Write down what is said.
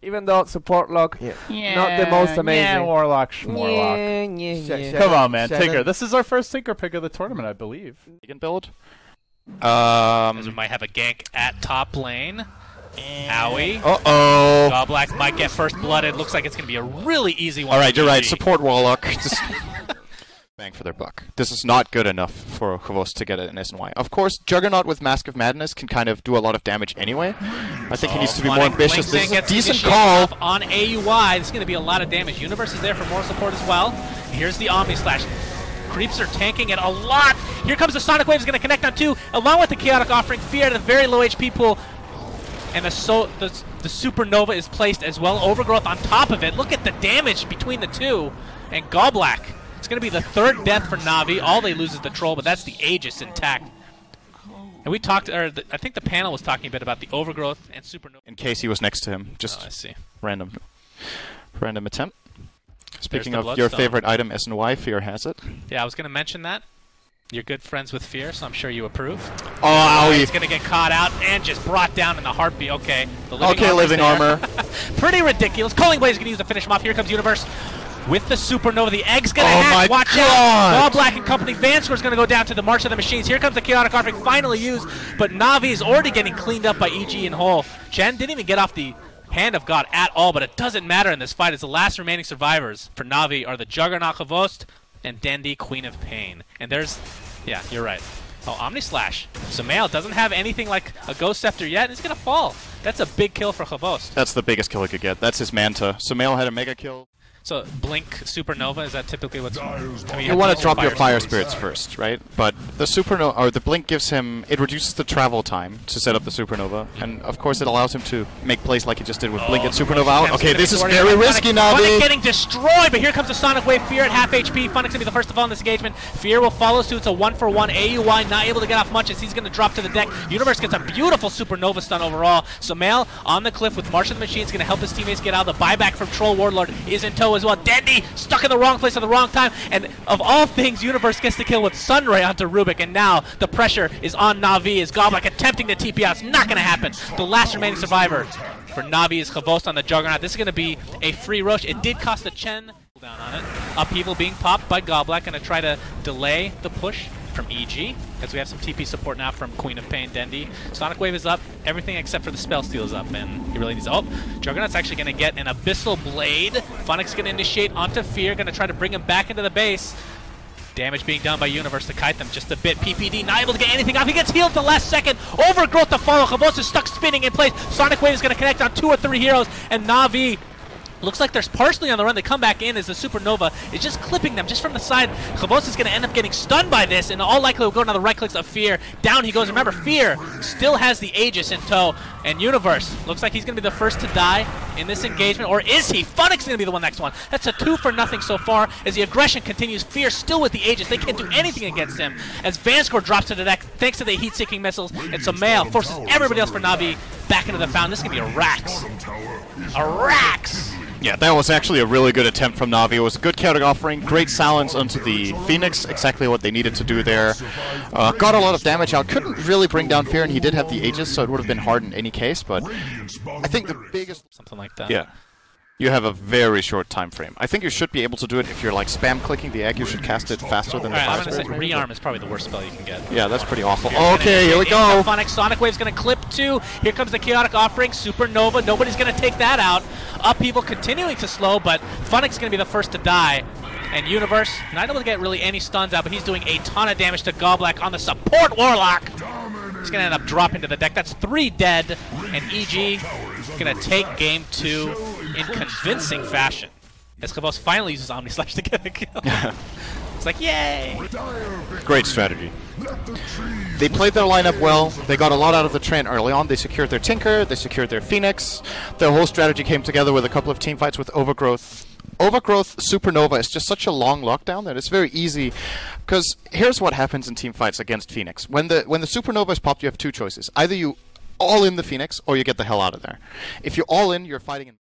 Even though support log, not the most amazing. Yeah, Warlock, Schmorlock. Yeah. Come on, man. Tinker. This is our first Tinker pick of the tournament, I believe. You can build. As we might have a gank at top lane. Owie. Uh-oh. Goblak might get first blood. It looks like it's going to be a really easy one. Alright, you're right. Support Warlock. Just bang for their buck. This is not good enough for XBOCT to get it in SNY. Of course, Juggernaut with Mask of Madness can kind of do a lot of damage anyway. I think he needs to be more ambitious. This is a decent call. On AUI, this is going to be a lot of damage. Universe is there for more support as well. Here's the Omni Slash. Creeps are tanking it a lot. Here comes the Sonic Wave. Is going to connect on two, along with the Chaotic Offering. Fear at a very low HP pool. And the Supernova is placed as well. Overgrowth on top of it. Look at the damage between the two. And Goblak. It's going to be the third death for Na'Vi. All they lose is the Troll, but that's the Aegis intact. And we talked, I think the panel was talking a bit about the Overgrowth and Supernova. In case he was next to him. Just I see. Random attempt. Speaking There's of your favorite item, SNY, Fear has it. Yeah, I was going to mention that. You're good friends with Fear, so I'm sure you approve. Oh, he's going to get caught out and just brought down in the heartbeat. Okay. The living armor. Pretty ridiculous. Calling Blade is going to use to finish him off. Here comes Universe with the Supernova. The egg's going to hatch. Watch out. Goblak and company. Vanskor is going to go down to the March of the Machines. Here comes the Chaotic Offering finally used, but Na'Vi is already getting cleaned up by EG and Hole. Chen didn't even get off the Hand of God at all, but it doesn't matter in this fight as the last remaining survivors for Na'Vi are the Juggernaut XBOCT and Dendi, Queen of Pain. And there's, yeah, you're right. Oh, Omni Slash. Sumail doesn't have anything like a Ghost Scepter yet, and he's going to fall. That's a big kill for XBOCT. That's the biggest kill he could get. That's his Manta. Sumail had a mega kill. So, Blink Supernova, is that typically what's... I mean, you want to drop your Fire Spirits first, right? But the Supernova, or the Blink gives him... It reduces the travel time to set up the Supernova. And, of course, it allows him to make plays like he just did with Blink and Supernova out. Okay, this is very risky, Na'Vi. Funnick getting destroyed, but here comes the Sonic Wave. Fear at half HP. Funnick's going to be the first to fall in this engagement. Fear will follow suit. It's a 1-for-1. AUI not able to get off much as he's going to drop to the deck. Universe gets a beautiful Supernova stun overall. Sumail on the cliff with March of the Machines going to help his teammates get out. The buyback from Troll Warlord is in tow as well. Dendi stuck in the wrong place at the wrong time, and of all things, Universe gets the kill with Sunray onto Rubick, and now the pressure is on Na'Vi as Goblak attempting to TP out. It's not going to happen. The last remaining survivor for Na'Vi is XBOCT on the Juggernaut. This is going to be a free rush. It did cost the Chen down on it. Upheaval being popped by Goblak, going to try to delay the push from EG, as we have some TP support now from Queen of Pain, Dendi. Sonic Wave is up, everything except for the Spell Steal is up, and he really needs... Oh, Juggernaut's actually going to get an Abyssal Blade. Funnick's going to initiate onto Fear, going to try to bring him back into the base. Damage being done by Universe to kite them just a bit. PPD not able to get anything off. He gets healed at the last second. Overgrowth to follow. XBOCT is stuck spinning in place. Sonic Wave is going to connect on 2 or 3 heroes, and Na'Vi looks like they're partially on the run. They come back in as the Supernova is just clipping them just from the side. XBOCT is going to end up getting stunned by this, and all likely will go down the right clicks of Fear. Down he goes. Remember, Fear still has the Aegis in tow, and Universe looks like he's going to be the first to die in this engagement, or is he? Funnick's going to be the next one. That's a 2-for-0 so far as the aggression continues. Fear still with the Aegis. They can't do anything against him as Vanskor drops to the deck thanks to the heat-seeking missiles, and Sumail forces everybody else for Na'Vi back into the fountain. This is going to be a Rax. A Rax! Yeah, that was actually a really good attempt from Na'Vi. It was a good Chaotic Offering, great silence onto the Phoenix, exactly what they needed to do there. Got a lot of damage out, couldn't really bring down Fear, and he did have the Aegis, so it would have been hard in any case, but I think the biggest... Something like that. Yeah. You have a very short time frame. I think you should be able to do it if you're like spam clicking the egg. You should cast it faster than the I'm fire. going to say Rearm is probably the worst spell you can get. Yeah, that's pretty awful. Okay, here we go. Funnick, Sonic Wave's going to clip 2. Here comes the Chaotic Offering. Supernova. Nobody's going to take that out. Upheaval continuing to slow, but Funnick's going to be the first to die. And Universe, not able to get really any stuns out, but he's doing a ton of damage to Goblak on the support Warlock. He's going to end up dropping to the deck. That's 3 dead, and EG going to take game 2 in convincing fashion. As XBOCT finally uses Omni Slash to get a kill. It's like, yay! Great strategy. They played their lineup well. They got a lot out of the Treant early on. They secured their Tinker. They secured their Phoenix. Their whole strategy came together with a couple of team fights with Overgrowth. Overgrowth Supernova is just such a long lockdown that it's very easy. Because here's what happens in team fights against Phoenix. When the Supernova is popped, you have 2 choices. Either you all in the Phoenix, or you get the hell out of there. If you're all in, you're fighting in